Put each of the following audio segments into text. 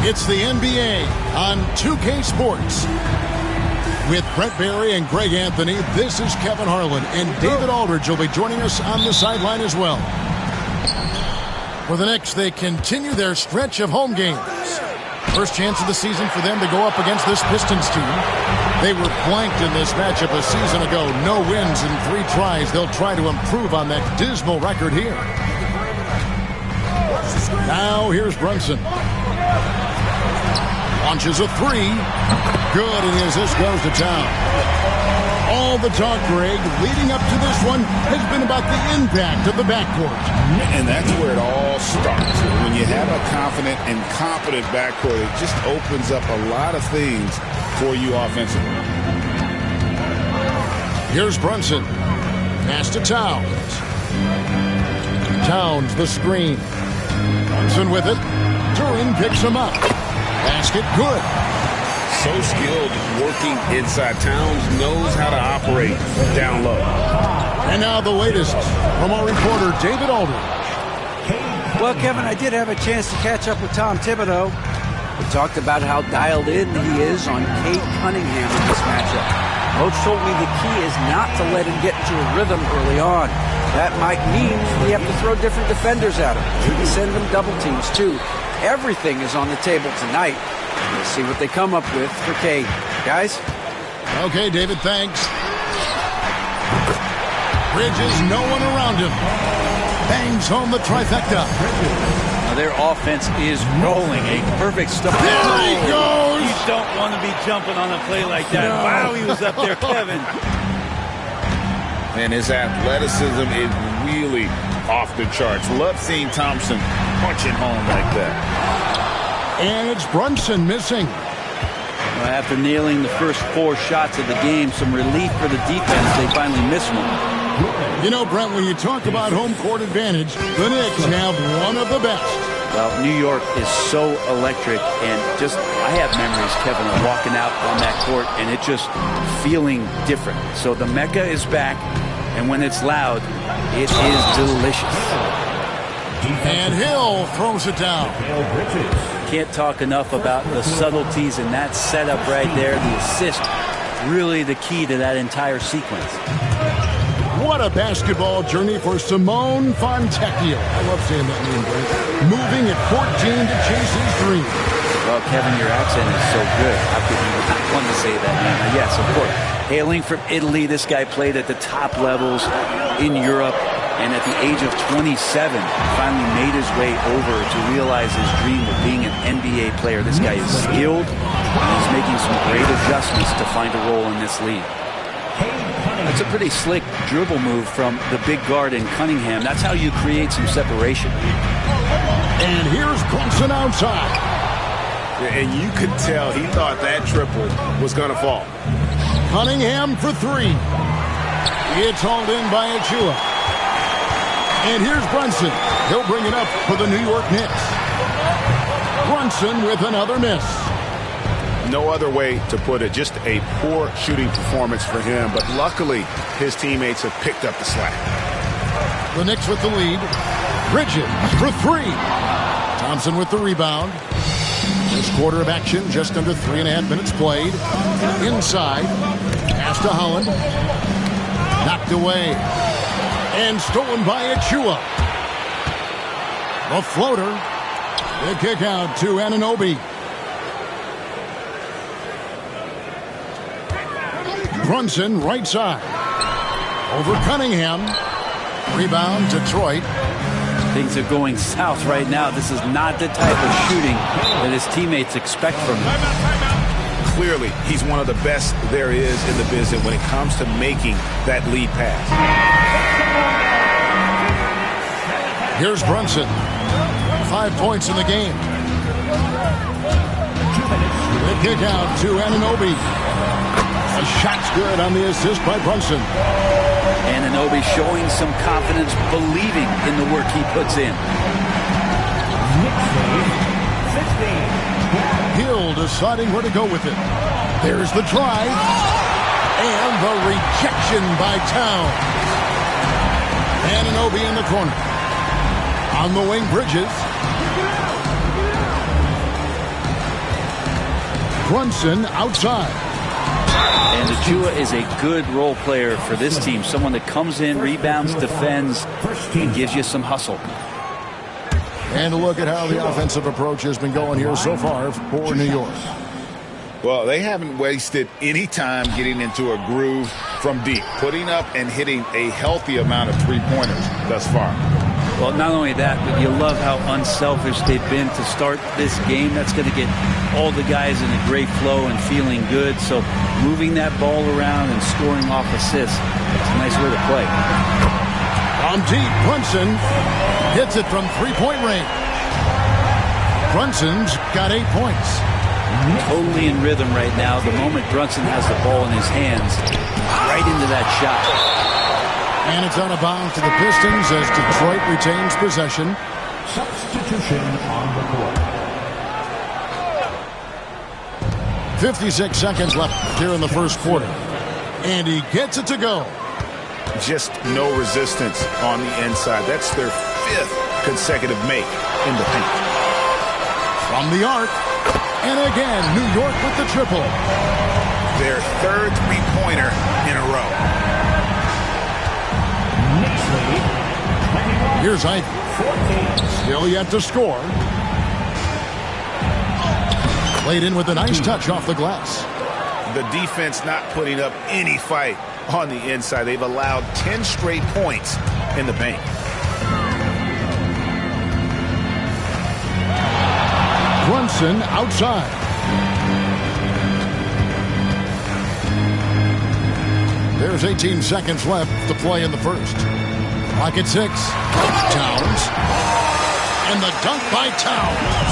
It's the NBA on 2K Sports. With Brent Barry and Greg Anthony, this is Kevin Harlan, and David Aldridge will be joining us on the sideline as well. For the Knicks, they continue their stretch of home games. First chance of the season for them to go up against this Pistons team. They were blanked in this matchup a season ago. No wins in 3 tries. They'll try to improve on that dismal record here. Now here's Brunson. Launches a 3. Good, and his assist goes to town. All the talk, Greg, leading up to this one has been about the impact of the backcourt. And that's where it all starts. When you have a confident and competent backcourt, it just opens up a lot of things for you offensively. Here's Brunson. Pass to Towns. Towns the screen. Brunson with it. Turin picks him up. Basket good. So skilled working inside. Towns knows how to operate down low. And now the latest from our reporter, David Aldridge. Well, Kevin, I did have a chance to catch up with Tom Thibodeau. We talked about how dialed in he is on Cade Cunningham in this matchup. Coach told me the key is not to let him get into a rhythm early on. That might mean we have to throw different defenders at him. Maybe send them double teams, too. Everything is on the table tonight. Let's see what they come up with for Cade. Guys? Okay, David, thanks. Bridges, no one around him. Bangs home the trifecta. Now their offense is rolling. A perfect stop. There he goes! You don't want to be jumping on a play like that. No. Wow, he was up there, Kevin. And his athleticism is really off the charts. Love seeing Thompson punching home like that. And it's Brunson missing. Well, after nailing the first 4 shots of the game, some relief for the defense. They finally missed one. You know, Brent, when you talk about home court advantage, the Knicks have one of the best. Well, New York is so electric, and just, I have memories, Kevin, of walking out on that court and it just feeling different. So the Mecca is back, and when it's loud, it is delicious. And Hill throws it down. Can't talk enough about the subtleties in that setup right there. The assist, really the key to that entire sequence. What a basketball journey for Simone Fontecchio. I love saying that name, Brent. Moving at 14 to chase his dream. Well, Kevin, your accent is so good. How could you not want to say that name? Yes, of course. Hailing from Italy, this guy played at the top levels in Europe. And at the age of 27, finally made his way over to realize his dream of being an NBA player. This guy is skilled, and he's making some great adjustments to find a role in this league. That's a pretty slick dribble move from the big guard in Cunningham. That's how you create some separation. And here's Brunson outside. And you could tell he thought that triple was going to fall. Cunningham for 3. It's hauled in by Achua. And here's Brunson. He'll bring it up for the New York Knicks. Brunson with another miss. No other way to put it. Just a poor shooting performance for him. But luckily, his teammates have picked up the slack. The Knicks with the lead. Bridges for 3. Thompson with the rebound. This quarter of action, just under 3.5 minutes played. Inside. Pass to Holland. Knocked away. And stolen by Achua. The floater. The kick out to Anunoby. Brunson right side. Over Cunningham. Rebound Detroit. Things are going south right now. This is not the type of shooting that his teammates expect from him. Clearly, he's one of the best there is in the business when it comes to making that lead pass. Here's Brunson. 5 points in the game. The kick out to Anunoby. A shot's good on the assist by Brunson. Anunoby showing some confidence, believing in the work he puts in. Hill deciding where to go with it. There's the drive. And the rejection by Town. Anunoby in the corner. On the wing, Bridges. Brunson outside. And Achiuwa is a good role player for this team. Someone that comes in, rebounds, defends, and gives you some hustle. And a look at how the offensive approach has been going here so far for New York. Well, they haven't wasted any time getting into a groove from deep, putting up and hitting a healthy amount of three-pointers thus far. Well, not only that, but you love how unselfish they've been to start this game. That's going to get all the guys in a great flow and feeling good. So moving that ball around and scoring off assists, it's a nice way to play. On deep, Brunson hits it from three-point range. Brunson's got 8 points. Totally in rhythm right now. The moment Brunson has the ball in his hands, right into that shot. And it's out of bounds to the Pistons as Detroit retains possession. Substitution on the court. 56 seconds left here in the first quarter. And he gets it to go. Just no resistance on the inside. That's their 5th consecutive make in the paint. From the arc. And again, New York with the triple. Their 3rd three-pointer in a row. Here's Ivy. Still yet to score. Played in with a nice touch off the glass. The defense not putting up any fight on the inside. They've allowed 10 straight points in the paint. Brunson outside. There's 18 seconds left to play in the first. Clock at 6. Towns. And the dunk by Towns.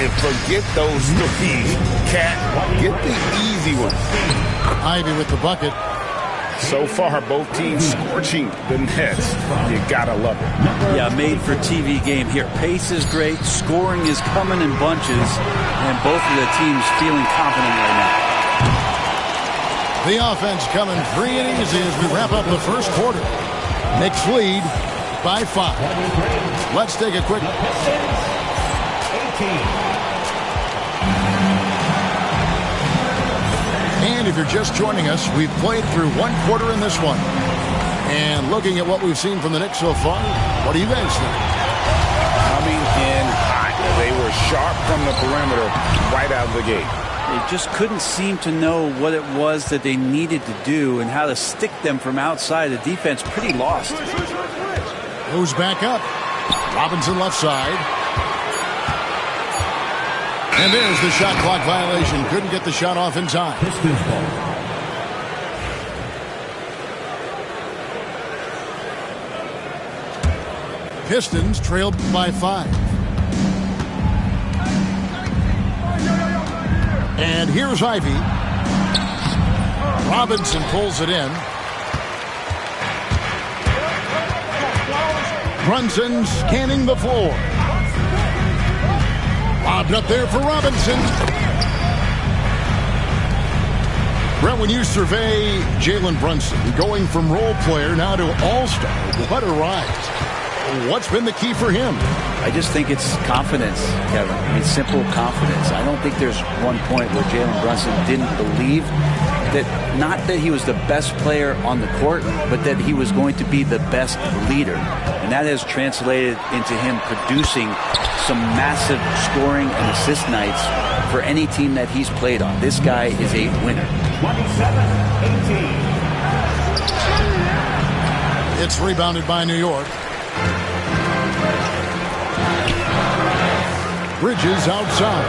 And forget those threes. Cat, get the easy one. Ivy with the bucket. So far, both teams scorching the nets. You gotta love it. Yeah, made for TV game here. Pace is great. Scoring is coming in bunches. And both of the teams feeling confident right now. The offense coming free and easy as we wrap up the first quarter. Knicks lead by 5. Let's take a quick. And if you're just joining us, we've played through one quarter in this one. And looking at what we've seen from the Knicks so far, what do you guys think? Coming in hot. They were sharp from the perimeter right out of the gate. They just couldn't seem to know what it was that they needed to do and how to stick them from outside. The defense pretty lost. Goes back up. Robinson left side. And there's the shot clock violation. Couldn't get the shot off in time. Pistons trailed by 5. And here's Ivy. Robinson pulls it in. Brunson scanning the floor. Lobbed up there for Robinson. Brett, when you survey Jalen Brunson, going from role player now to all-star, what a rise. What's been the key for him? I just think it's confidence, Kevin. I mean, simple confidence. I don't think there's one point where Jalen Brunson didn't believe that, not that he was the best player on the court, but that he was going to be the best leader. And that has translated into him producing some massive scoring and assist nights for any team that he's played on. This guy is a winner. 27-18. It's rebounded by New York. Bridges outside.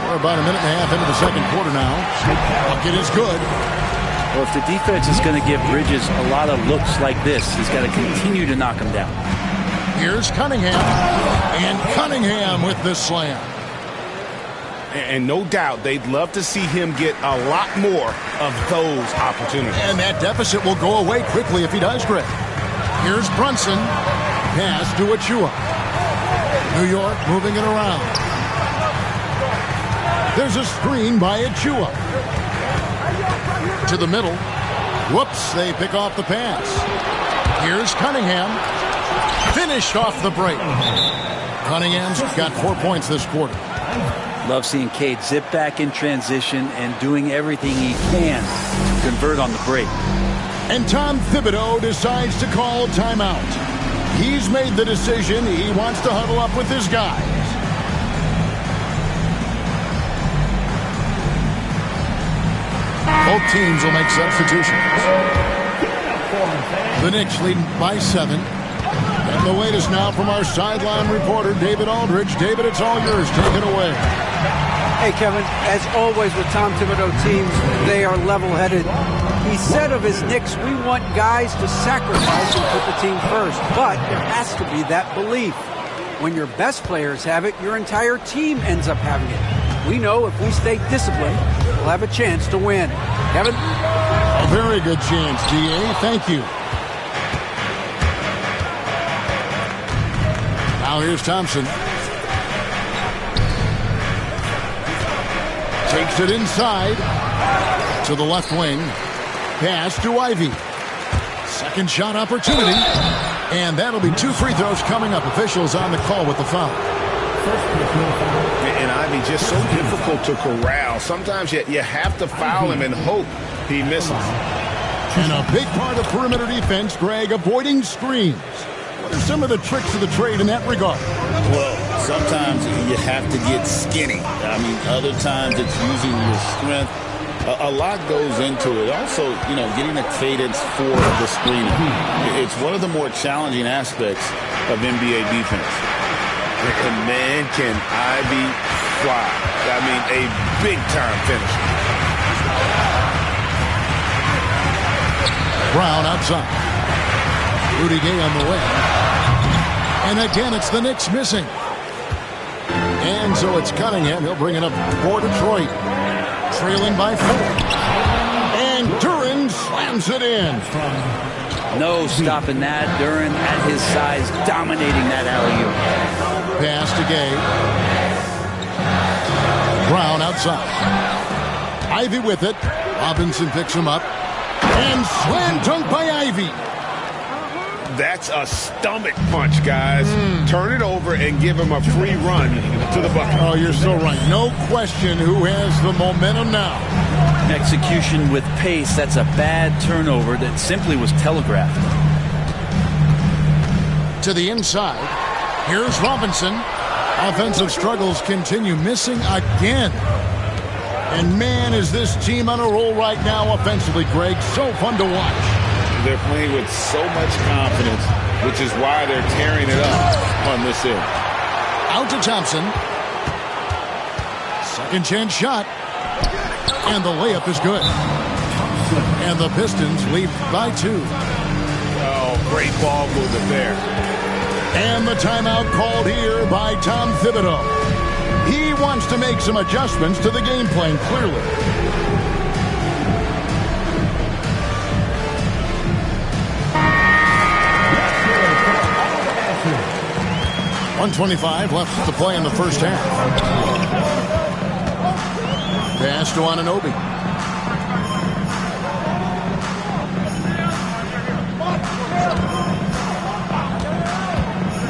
We're about a minute and a half into the second quarter now. Bucket is good. Well, if the defense is going to give Bridges a lot of looks like this, he's got to continue to knock him down. Here's Cunningham. And Cunningham with this slam. And no doubt they'd love to see him get a lot more of those opportunities. And that deficit will go away quickly if he does, Greg. Here's Brunson. Pass to Achiuwa. New York moving it around. There's a screen by Achiuwa. To the middle. Whoops, they pick off the pass. Here's Cunningham. Finished off the break. Cunningham's got 4 points this quarter. Love seeing Cade zip back in transition and doing everything he can to convert on the break. And Tom Thibodeau decides to call timeout. He's made the decision. He wants to huddle up with his guys. Both teams will make substitutions. The Knicks leading by 7. And the latest now from our sideline reporter, David Aldridge. David, it's all yours. Take it away. Hey, Kevin, as always with Tom Thibodeau teams, they are level-headed. He said of his Knicks, we want guys to sacrifice and put the team first. But there has to be that belief. When your best players have it, your entire team ends up having it. We know if we stay disciplined, we'll have a chance to win. Kevin? A very good chance, D.A. Thank you. Now here's Thompson. Takes it inside to the left wing. Pass to Ivy. Second shot opportunity. And that'll be 2 free throws coming up. Officials on the call with the foul. And Ivy just so difficult to corral. Sometimes you have to foul him and hope he misses. And a big part of perimeter defense, Greg, avoiding screens. What are some of the tricks of the trade in that regard? Well, sometimes you have to get skinny. I mean, other times it's using your strength. A lot goes into it. Also, getting a cadence for the screening. It's one of the more challenging aspects of NBA defense. And man, can Ivy fly. I mean, a big-time finish. Brown outside. Rudy Gay on the way. And again, it's the Knicks missing. And so it's Cunningham. He'll bring it up for Detroit. Trailing by 4. And Duren slams it in. No stopping that. Duren at his size, dominating that alley-oop. Pass to Gay. Brown outside. Ivy with it. Robinson picks him up. And slam dunk by Ivy. That's a stomach punch, guys. Turn it over and give him a free run to the bucket. Oh, you're so right. No question who has the momentum now. Execution with pace. That's a bad turnover that simply was telegraphed. To the inside. Here's Robinson. Offensive struggles continue. Missing again. And man, is this team on a roll right now offensively, Greg. So fun to watch. They're playing with so much confidence, which is why they're tearing it up on this end. Out to Thompson. Second chance shot. And the layup is good. And the Pistons lead by 2. Oh, great ball movement there. And the timeout called here by Tom Thibodeau. He wants to make some adjustments to the game plan, clearly. .125 left to play in the first half. Pass to Anunoby.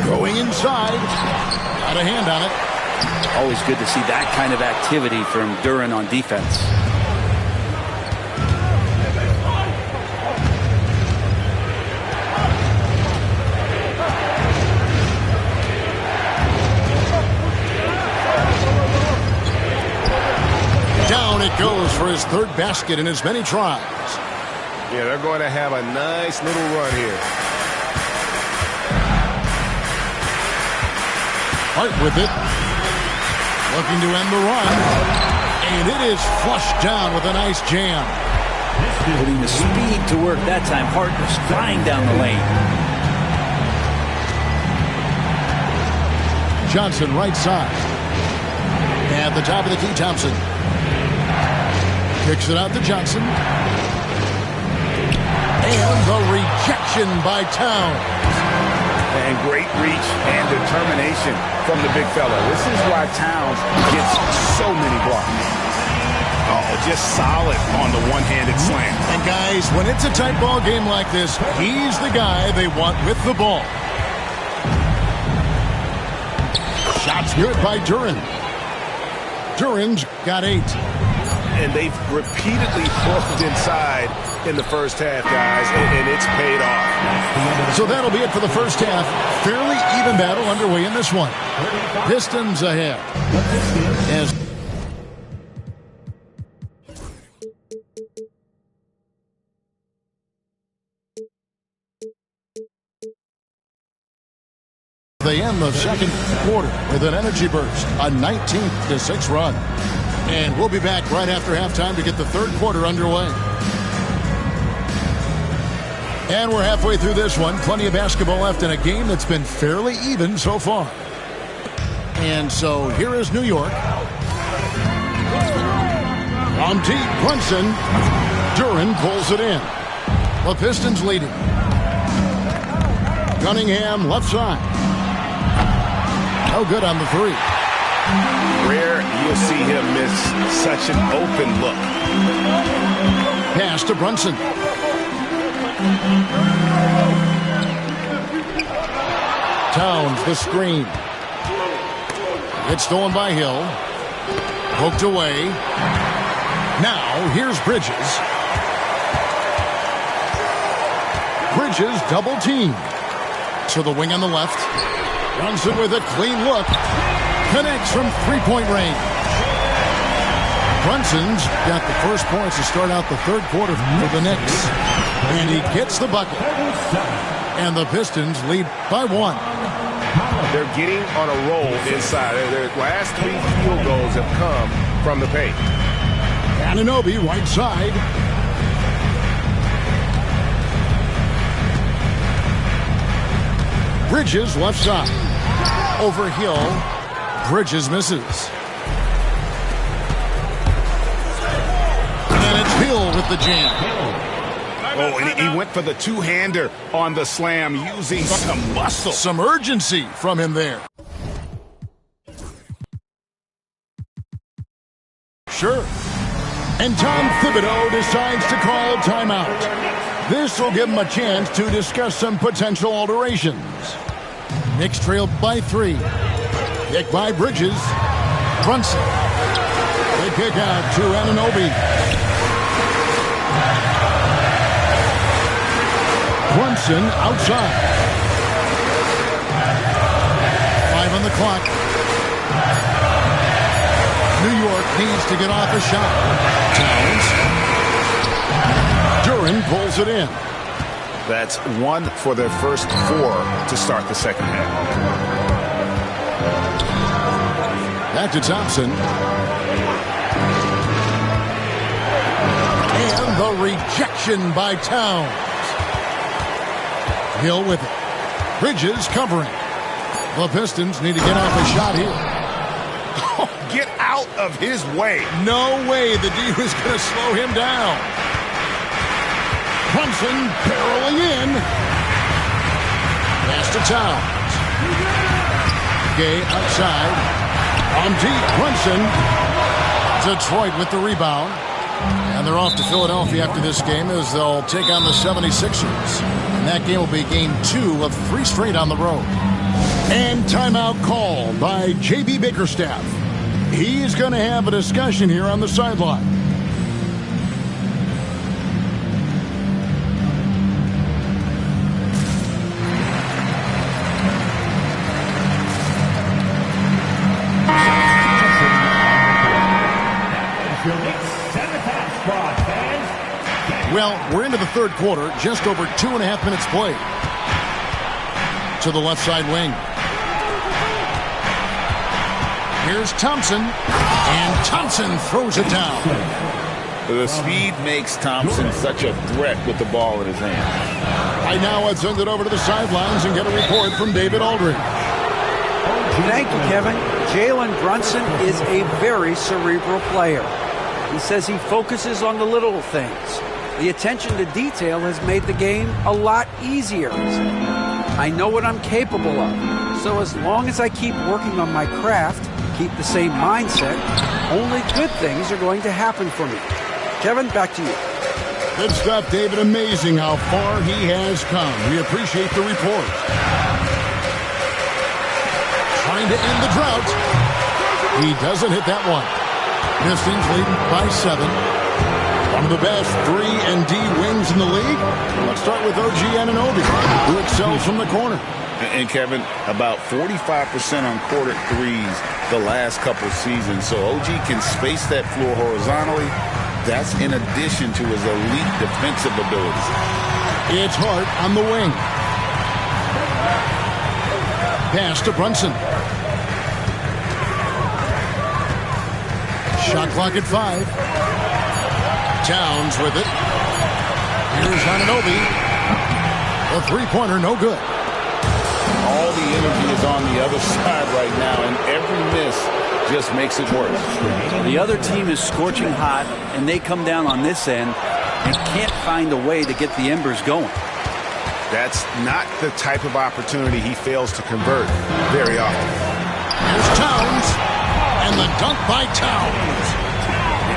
Going inside. Got a hand on it. Always good to see that kind of activity from Duren on defense. Down it goes for his third basket in as many tries. Yeah, they're going to have a nice little run here. Hart with it. Looking to end the run. And it is flushed down with a nice jam. Putting the speed to work that time. Hart was flying down the lane. Johnson right side. At the top of the key, Thompson. Kicks it out to Johnson. And the rejection by Towns. And great reach and determination from the big fella. This is why Towns gets so many blocks. Oh, just solid on the one-handed slam. And guys, when it's a tight ball game like this, he's the guy they want with the ball. Shots good by Duren. Duren's got 8. And they've repeatedly pushed inside in the first half, guys, and it's paid off. So that'll be it for the first half. Fairly even battle underway in this one. Pistons ahead. As they end the second quarter with an energy burst, a 19-6 run. And we'll be back right after halftime to get the third quarter underway. And we're halfway through this one. Plenty of basketball left in a game that's been fairly even so far. And so here is New York. On deep, Brunson. Duren pulls it in. The Pistons leading. Cunningham left side. No good on the three. Rare you'll see him miss such an open look. Pass to Brunson. Towns the screen. It's stolen by Hill. Poked away. Now here's Bridges. Bridges double team. To the wing on the left. Brunson with a clean look. Connects from three-point range. Brunson's got the first points to start out the third quarter for the Knicks. And he gets the bucket. And the Pistons lead by 1. They're getting on a roll inside. Their last 3 field goals have come from the paint. Anunoby right side. Bridges left side. Over Hill. Bridges misses. And it's Hill with the jam. Oh, and he went for the two-hander on the slam using some muscle. Some urgency from him there. Sure. And Tom Thibodeau decides to call timeout. This will give him a chance to discuss some potential alterations. Knicks trail by 3. Kick by Bridges. Brunson. They kick out to Anunoby. Brunson outside. 5 on the clock. New York needs to get off a shot. Towns. Duren pulls it in. That's 1 for their first 4 to start the second half. Back to Thompson. And the rejection by Towns. Hill with it. Bridges covering. The Pistons need to get off a shot here. Oh, get out of his way. No way the D was going to slow him down. Brunson barreling in. Pass to Towns. Gay outside. On deep, Brunson. Detroit with the rebound. And they're off to Philadelphia after this game as they'll take on the 76ers. And that game will be game 2 of 3 straight on the road. And timeout called by J.B. Bickerstaff. He's going to have a discussion here on the sideline. Well, we're into the third quarter, just over 2.5 minutes played. To the left side wing. Here's Thompson, and Thompson throws it down. The speed makes Thompson such a threat with the ball in his hand. Right now, let's send it over to the sidelines and get a report from David Aldridge. Thank you, Kevin. Jalen Brunson is a very cerebral player. He says he focuses on the little things. The attention to detail has made the game a lot easier. I know what I'm capable of. So as long as I keep working on my craft, keep the same mindset, only good things are going to happen for me. Kevin, back to you. Good stuff, David. Amazing how far he has come. We appreciate the report. trying to end the drought. He doesn't hit that one. Pistons leading by 7. One of the best 3 and D wings in the league. Let's start with OG Anunoby, who excels from the corner. And Kevin, about 45% on quarter threes the last couple seasons. So OG can space that floor horizontally. That's in addition to his elite defensive abilities. It's Hart on the wing. Pass to Brunson. Shot clock at 5. Towns with it. Here's Anunoby. The three-pointer, no good. All the energy is on the other side right now, and every miss just makes it worse. The other team is scorching hot, and they come down on this end and can't find a way to get the embers going. That's not the type of opportunity he fails to convert very often. Here's Towns, and the dunk by Towns.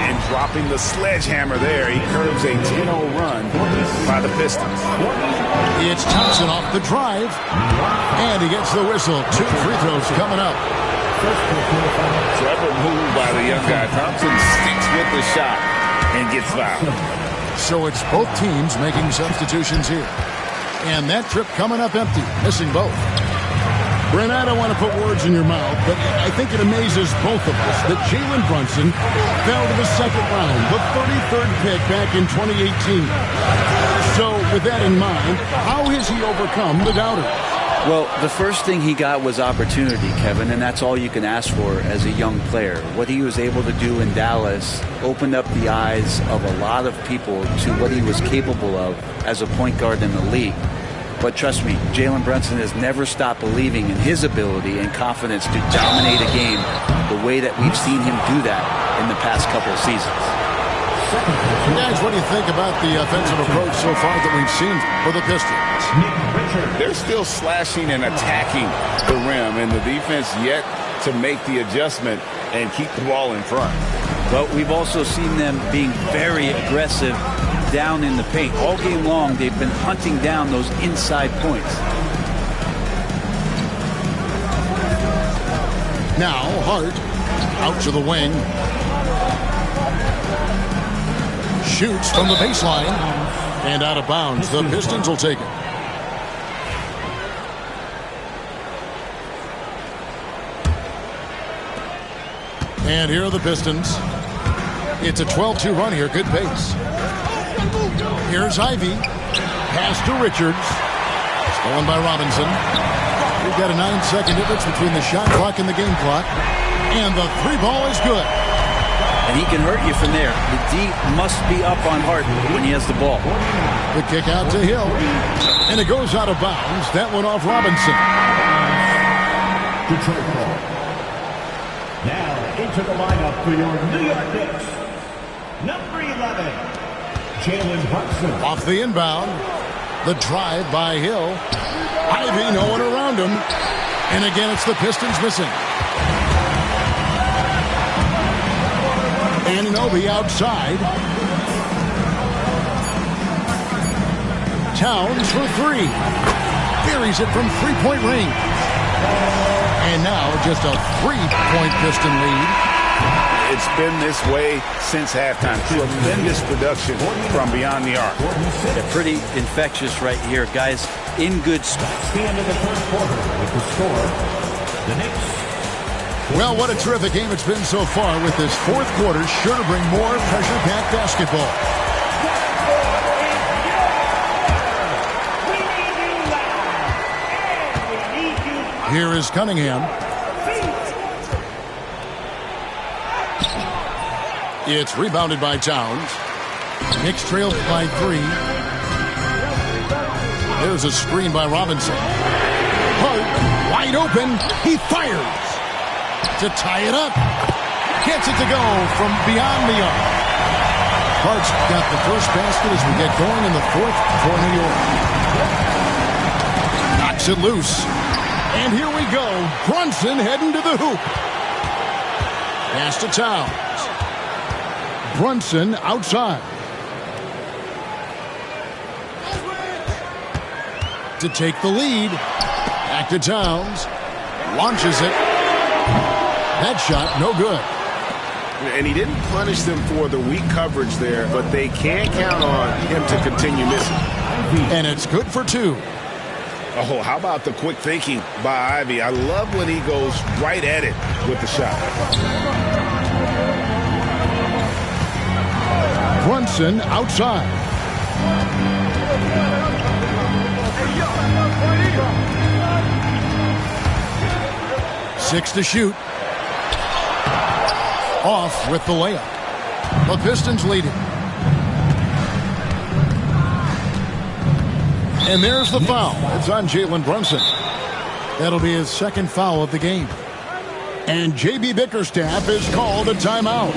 And dropping the sledgehammer there, he curves a 10-0 run by the Pistons. It's Thompson off the drive, and he gets the whistle. 2 free throws coming up. Clever move by the young guy. Thompson sticks with the shot and gets fouled. So it's both teams making substitutions here. And that trip coming up empty, missing both. Brent, I don't want to put words in your mouth, but I think it amazes both of us that Jalen Brunson fell to the second round, the 33rd pick back in 2018. So with that in mind, how has he overcome the doubters? Well, the first thing he got was opportunity, Kevin, and that's all you can ask for as a young player. What he was able to do in Dallas opened up the eyes of a lot of people to what he was capable of as a point guard in the league. But trust me, Jalen Brunson has never stopped believing in his ability and confidence to dominate a game the way that we've seen him do that in the past couple of seasons. Guys, what do you think about the offensive approach so far that we've seen for the Pistons? They're still slashing and attacking the rim, and the defense yet to make the adjustment and keep the ball in front. But we've also seen them being very aggressive down in the paint. All game long, they've been hunting down those inside points. Now, Hart out to the wing. Shoots from the baseline. And out of bounds. The Pistons will take it. And here are the Pistons. It's a 12-2 run here. Good pace. Here's Ivy. Pass to Richards. Stolen by Robinson. We've got a 9-second difference between the shot clock and the game clock. And the 3 ball is good. And he can hurt you from there. The D must be up on Hart when he has the ball. The kick out to Hill. And it goes out of bounds. That one off Robinson. Detroit ball. Now into the lineup for your New York Knicks. Number 11, Jalen Brunson. Off the inbound. The drive by Hill. Ivy, no one around him. And again, it's the Pistons missing. Anunoby outside. Towns for 3. Buries it from three-point range. And now just a 3-point Piston lead. It's been this way since halftime. Tremendous production from beyond the arc. They're pretty infectious right here. Guys in good spots. The end of the first quarter with the score, the Knicks. Well, what a terrific game it's been so far with this fourth quarter. Sure to bring more pressure-packed basketball. Here is Cunningham. It's rebounded by Towns. Knicks trailed by 3. There's a screen by Robinson. Hart, wide open. He fires to tie it up. Gets it to go from beyond the arc. Hart's got the first basket as we get going in the fourth for New York. Knocks it loose. And here we go. Brunson heading to the hoop. Pass to Towns. Brunson outside. To take the lead. Back to Towns. Launches it. That shot, no good. And he didn't punish them for the weak coverage there, but they can't count on him to continue missing. And it's good for 2. Oh, how about the quick thinking by Ivy? I love when he goes right at it with the shot. Brunson outside. Six to shoot. Off with the layup. The Pistons leading. And there's the foul. It's on Jalen Brunson. That'll be his second foul of the game. And J.B. Bickerstaff has called a timeout.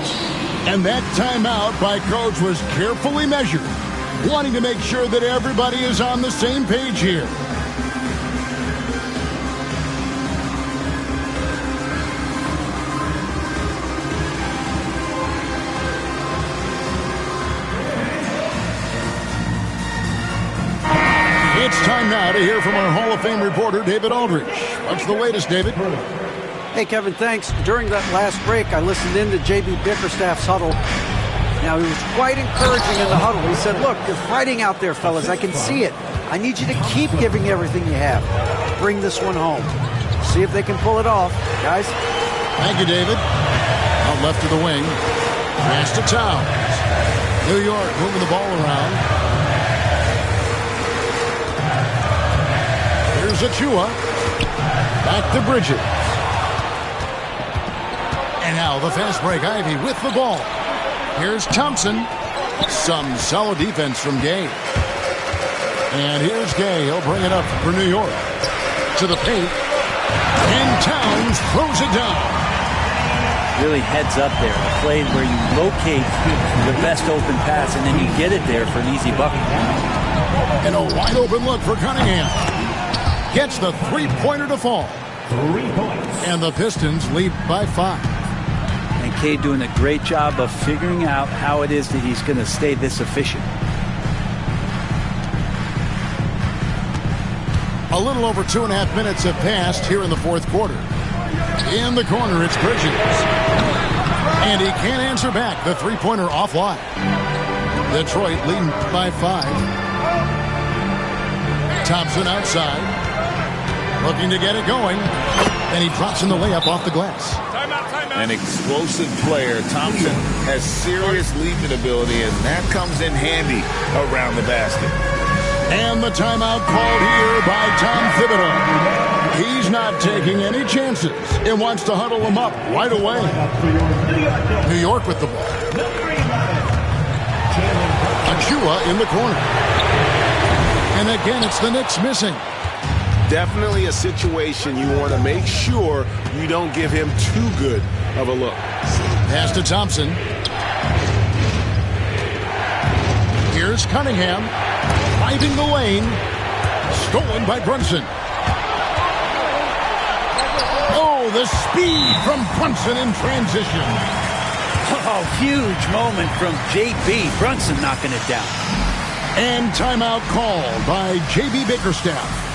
And that timeout by Coach was carefully measured, wanting to make sure that everybody is on the same page here. It's time now to hear from our Hall of Fame reporter, David Aldridge. What's the latest, David? Hey, Kevin, thanks. During that last break, I listened in to J.B. Bickerstaff's huddle. Now, he was quite encouraging in the huddle. He said, look, you're fighting out there, fellas. I can see it. I need you to keep giving everything you have. Bring this one home. See if they can pull it off. Guys? Thank you, David. Out left to the wing. Pass to Towns. New York moving the ball around. Here's Achua. Back to Bridges. And now the fast break. Ivy with the ball. Here's Thompson. Some solid defense from Gay. And here's Gay. He'll bring it up for New York. To the paint. And Towns throws it down. Really heads up there. A play where you locate the best open pass and then you get it there for an easy bucket. And a wide open look for Cunningham. Gets the three-pointer to fall. 3 points. And the Pistons lead by 5. And Cade doing a great job of figuring out how it is that he's going to stay this efficient. A little over 2.5 minutes have passed here in the fourth quarter. In the corner, it's Bridges. And he can't answer back. The three-pointer offline. Detroit leading by 5. Thompson outside. Looking to get it going. And he drops in the layup off the glass. An explosive player. Thompson has serious leaping ability, and that comes in handy around the basket. And the timeout called here by Tom Thibodeau. He's not taking any chances and wants to huddle him up right away. New York with the ball. Achua in the corner. And again, it's the Knicks missing. Definitely a situation you want to make sure you don't give him too good of a look. Pass to Thompson. Here's Cunningham. Driving the lane. Stolen by Brunson. Oh, the speed from Brunson in transition. Oh, huge moment from J.B. Brunson knocking it down. And timeout called by J.B. Bickerstaff.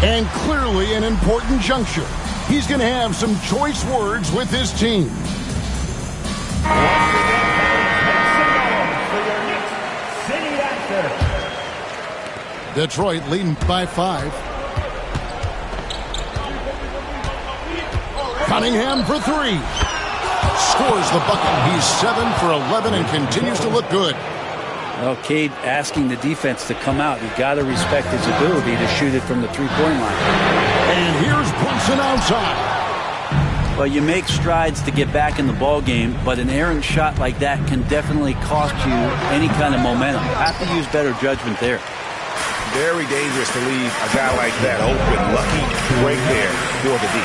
And clearly an important juncture. He's going to have some choice words with his team. Detroit leading by 5. Cunningham for 3. Scores the bucket. He's 7 for 11 and continues to look good. Well, Cade asking the defense to come out. You've got to respect his ability to shoot it from the three-point line. And here's Brunson outside. Well, you make strides to get back in the ball game, but an errant shot like that can definitely cost you any kind of momentum. Have to use better judgment there. Very dangerous to leave a guy like that open. Lucky break there for the D.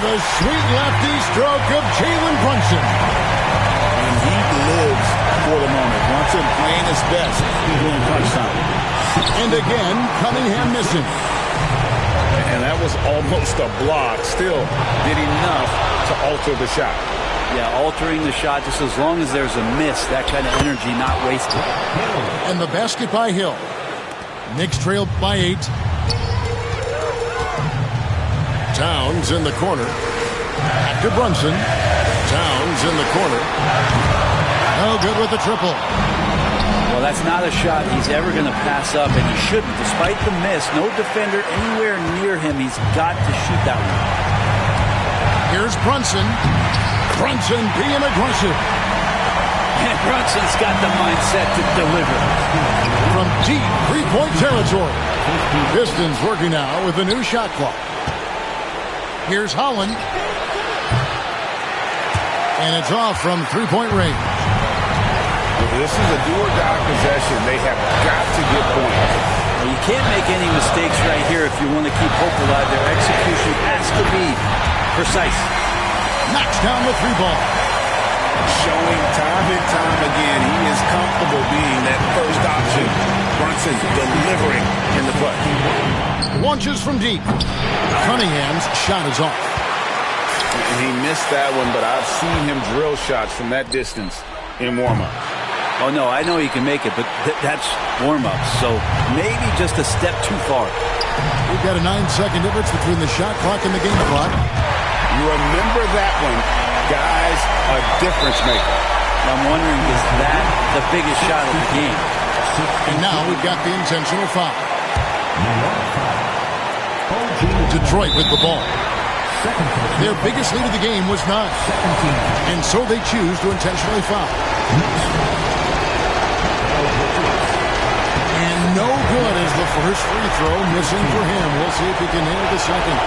The sweet lefty stroke of Jalen Brunson. And he lives for the moment. Brunson playing his best. He's doing crunch time. And again, Cunningham missing. And that was almost a block. Still did enough to alter the shot. Yeah, altering the shot just as long as there's a miss, that kind of energy not wasted. And the basket by Hill. Knicks trail by 8. Towns in the corner. Back to Brunson. Towns in the corner. No good with the triple. Well, that's not a shot he's ever going to pass up, and he shouldn't. Despite the miss, no defender anywhere near him. He's got to shoot that one. Here's Brunson. Brunson being aggressive. And Brunson's got the mindset to deliver. From deep three-point territory. Pistons working now with a new shot clock. Here's Holland. And it's off from three-point range. This is a do-or-die possession. They have got to get points. Well, you can't make any mistakes right here if you want to keep hope alive. Their execution has to be precise. Knocks down the three ball. Showing time and time again he is comfortable being that first option. Brunson delivering in the clutch. Launches from deep. Cunningham's shot is off. And he missed that one, but I've seen him drill shots from that distance in warm-up. Oh, no, I know he can make it, but that's warm-up, so maybe just a step too far. We've got a 9-second difference between the shot clock and the game clock. You remember that one, guys, a difference maker. I'm wondering, is that the biggest shot of the game? And now we've got the intentional foul. Detroit with the ball. Their biggest lead of the game was 9. And so they choose to intentionally foul. And no good as the first free throw missing for him. We'll see if he can nail the second.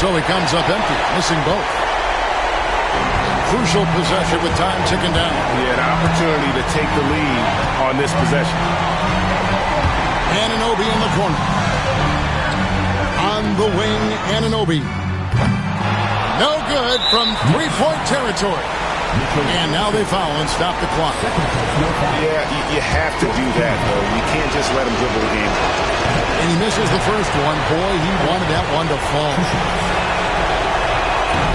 So he comes up empty, missing both. Crucial possession with time ticking down. He had an opportunity to take the lead on this possession. Anunoby in the corner. On the wing, Anunoby. No good from three-point territory. And now they foul and stop the clock. Yeah, you have to do that, though. You can't just let him dribble the game. And he misses the first one. Boy, he wanted that one to fall.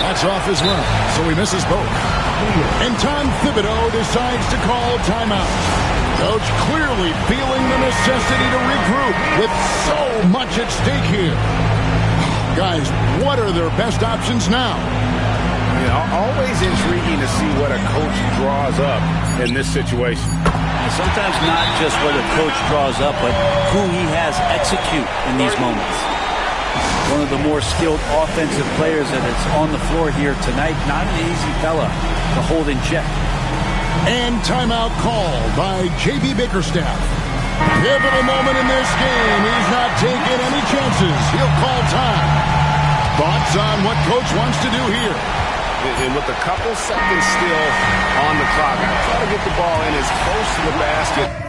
That's off his run, so he misses both. And Tom Thibodeau decides to call timeout. Coach clearly feeling the necessity to regroup with so much at stake here. Guys, what are their best options now? Always intriguing to see what a coach draws up in this situation. Sometimes not just what a coach draws up, but who he has execute in these moments. One of the more skilled offensive players that is on the floor here tonight. Not an easy fella to hold in check. And timeout called by J.B. Bickerstaff. Pivotal moment in this game. He's not taking any chances. He'll call time. Thoughts on what Coach wants to do here? And with a couple seconds still on the clock, I try to get the ball in as close to the basket